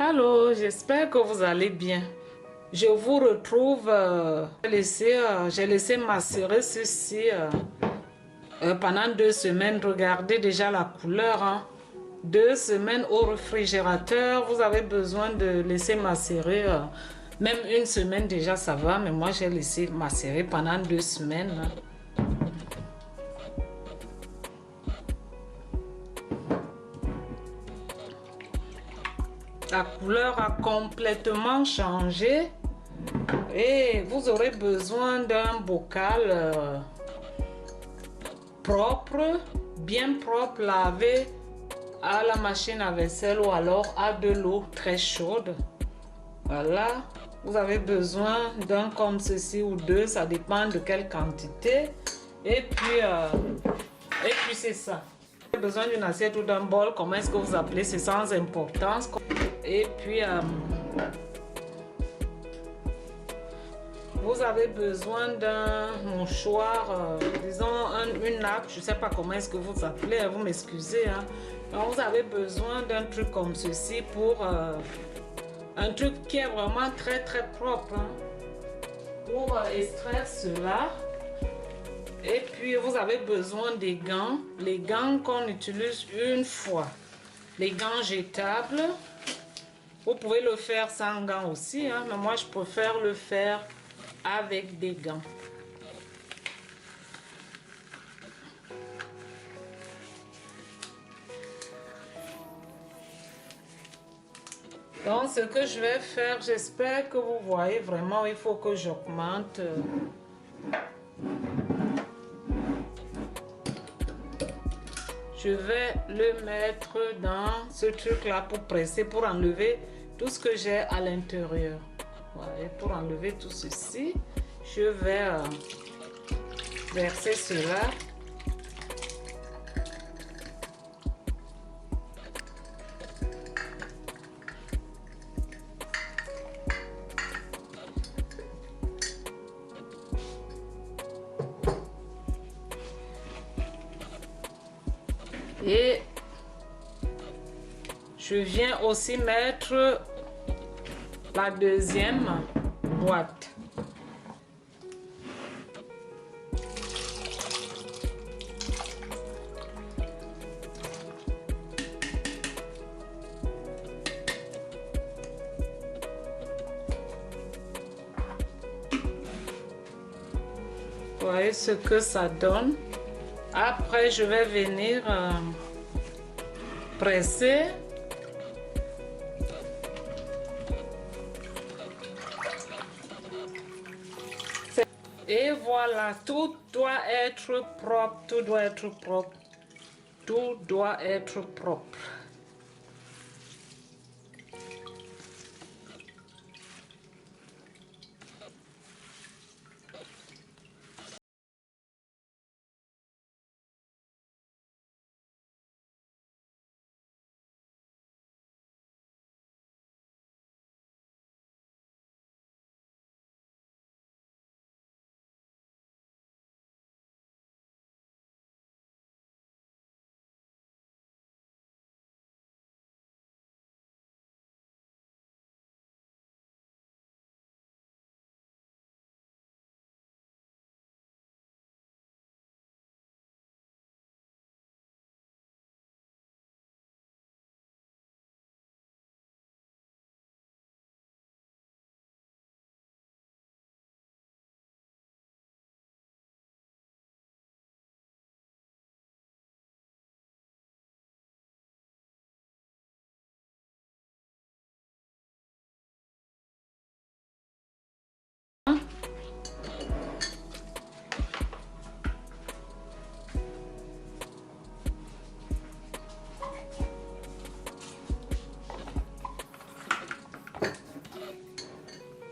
Allô, j'espère que vous allez bien. Je vous retrouve, j'ai laissé macérer ceci pendant 2 semaines. Regardez déjà la couleur, hein. 2 semaines au réfrigérateur, vous avez besoin de laisser macérer. Même 1 semaine déjà ça va, mais moi j'ai laissé macérer pendant 2 semaines, hein. La couleur a complètement changé et vous aurez besoin d'un bocal propre, bien propre, lavé à la machine à vaisselle ou alors à de l'eau très chaude. Voilà, vous avez besoin d'un comme ceci ou deux, ça dépend de quelle quantité. Et puis c'est ça. Vous avez besoin d'une assiette ou d'un bol, comment est-ce que vous appelez, c'est sans importance. Et puis vous avez besoin d'un mouchoir, disons une nappe, je ne sais pas comment est-ce que vous appelez, vous m'excusez, hein. Donc vous avez besoin d'un truc comme ceci pour un truc qui est vraiment très très propre, hein, pour extraire cela. Et puis vous avez besoin des gants, les gants qu'on utilise une fois, les gants jetables. Vous pouvez le faire sans gants aussi, hein, mais moi je préfère le faire avec des gants. Donc ce que je vais faire, j'espère que vous voyez vraiment, il faut que j'augmente. Je vais le mettre dans ce truc là pour presser, pour enlever tout ce que j'ai à l'intérieur. Voilà, et pour enlever tout ceci, je vais verser cela. Et je viens aussi mettre la deuxième boîte. Vous voyez ce que ça donne. Après, je vais venir presser. Et voilà, tout doit être propre, tout doit être propre, tout doit être propre.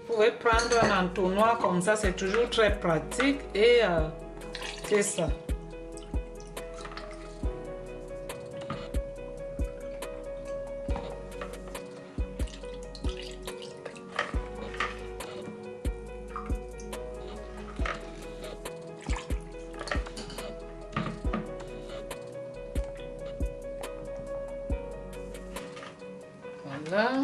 Vous pouvez prendre un entonnoir comme ça, c'est toujours très pratique et c'est ça. Voilà.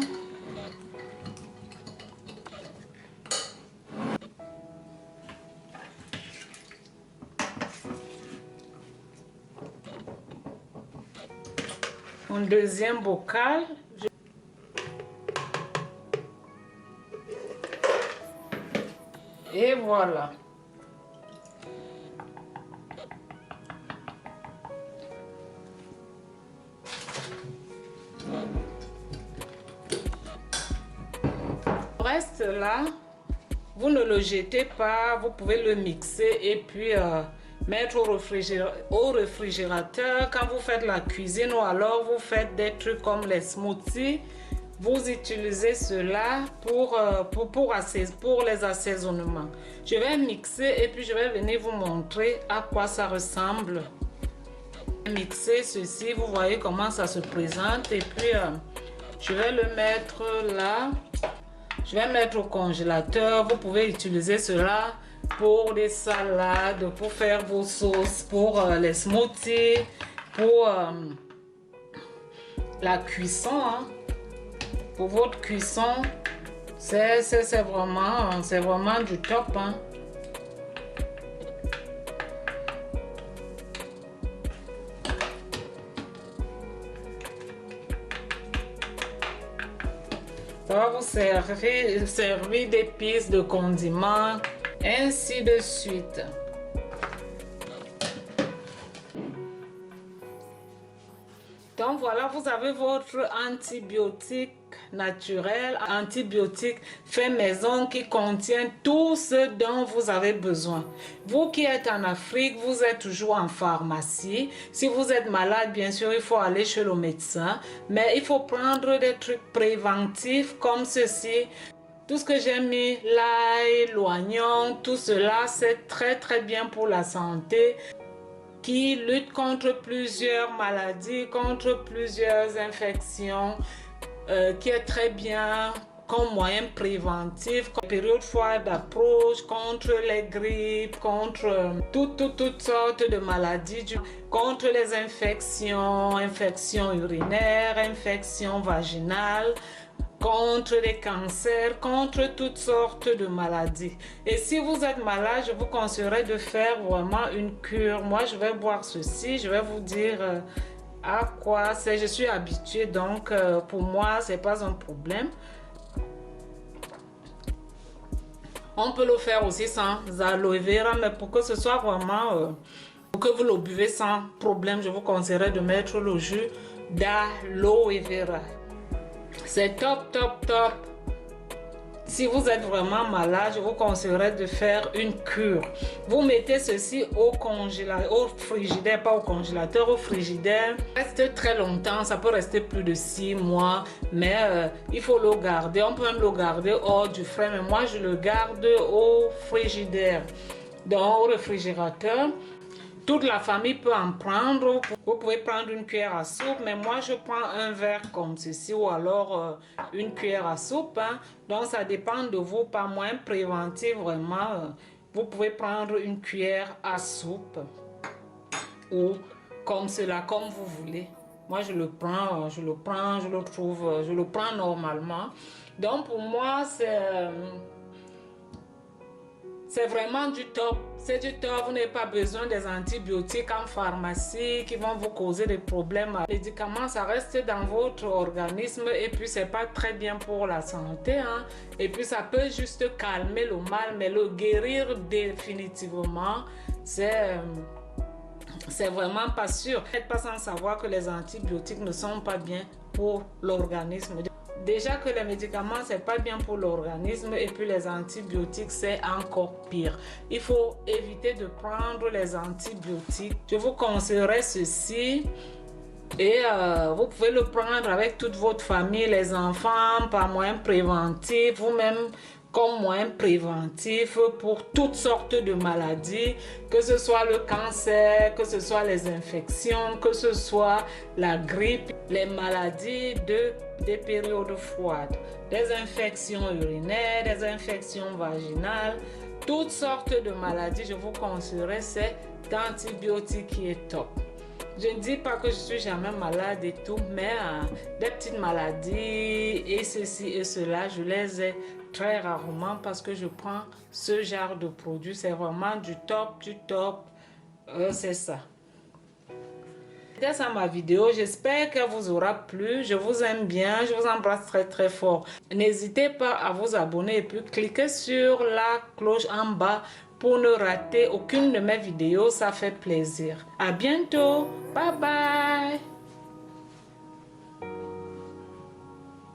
mon deuxième bocal. Et voilà. Le reste là, vous ne le jetez pas, vous pouvez le mixer et puis mettre au réfrigérateur quand vous faites la cuisine ou alors vous faites des trucs comme les smoothies. Vous utilisez cela pour les assaisonnements. Je vais mixer et puis je vais venir vous montrer à quoi ça ressemble. Mixer ceci, vous voyez comment ça se présente et puis je vais le mettre là. Je vais mettre au congélateur. Vous pouvez utiliser cela pour des salades, pour faire vos sauces, pour les smoothies, pour la cuisson. Hein. Pour votre cuisson, c'est vraiment du top. Hein. Ça va vous servir d'épices, de condiments, ainsi de suite. Donc voilà, vous avez votre antibiotique naturel, antibiotique fait maison qui contient tout ce dont vous avez besoin. Vous qui êtes en Afrique, vous êtes toujours en pharmacie. Si vous êtes malade, bien sûr, il faut aller chez le médecin. Mais il faut prendre des trucs préventifs comme ceci. Tout ce que j'ai mis, l'ail, l'oignon, tout cela, c'est très bien pour la santé, qui lutte contre plusieurs maladies, contre plusieurs infections, qui est très bien comme moyen préventif, comme période froide approche, contre les grippes, contre toutes sortes de maladies, contre les infections, infections urinaires, infections vaginales, contre les cancers, contre toutes sortes de maladies. Et si vous êtes malade, je vous conseillerais de faire vraiment une cure. Moi, je vais boire ceci, je vais vous dire à quoi c'est. Je suis habituée, donc pour moi, c'est pas un problème. On peut le faire aussi sans aloe vera, mais pour que ce soit vraiment, pour que vous le buvez sans problème, je vous conseillerais de mettre le jus d'aloe vera. C'est top. Si vous êtes vraiment malade, je vous conseillerais de faire une cure. Vous mettez ceci au congélateur, au frigidaire, pas au congélateur, au frigidaire. Reste très longtemps, ça peut rester plus de 6 mois, mais il faut le garder. On peut même le garder hors du frais, mais moi je le garde au frigidaire, donc au réfrigérateur. Toute la famille peut en prendre. Vous pouvez prendre une cuillère à soupe, mais moi je prends un verre comme ceci ou alors une cuillère à soupe. Hein. Donc ça dépend de vous, pas moins préventif vraiment. Vous pouvez prendre une cuillère à soupe ou comme cela, comme vous voulez. Moi je le prends, je le prends normalement. Donc pour moi c'est vraiment du top. C'est du top. Vous n'avez pas besoin des antibiotiques en pharmacie qui vont vous causer des problèmes. Les médicaments, ça reste dans votre organisme et puis c'est pas très bien pour la santé. Hein. Et puis ça peut juste calmer le mal, mais le guérir définitivement, c'est vraiment pas sûr. Vous n'êtes pas sans savoir que les antibiotiques ne sont pas bien pour l'organisme. Déjà que les médicaments, c'est pas bien pour l'organisme et puis les antibiotiques, c'est encore pire. Il faut éviter de prendre les antibiotiques. Je vous conseillerais ceci et vous pouvez le prendre avec toute votre famille, les enfants, par moyen préventif, vous-même comme moyen préventif pour toutes sortes de maladies, que ce soit le cancer, que ce soit les infections, que ce soit la grippe, les maladies des périodes froides, des infections urinaires, des infections vaginales, toutes sortes de maladies. Je vous conseillerais cet antibiotique qui est top. Je ne dis pas que je suis jamais malade et tout, mais des petites maladies et ceci et cela, je les ai très rarement parce que je prends ce genre de produit. C'est vraiment du top, c'est ça. C'était ça ma vidéo, j'espère qu'elle vous aura plu. Je vous aime bien, je vous embrasse très très fort. N'hésitez pas à vous abonner et puis cliquez sur la cloche en bas pour ne rater aucune de mes vidéos, ça fait plaisir. À bientôt, bye bye.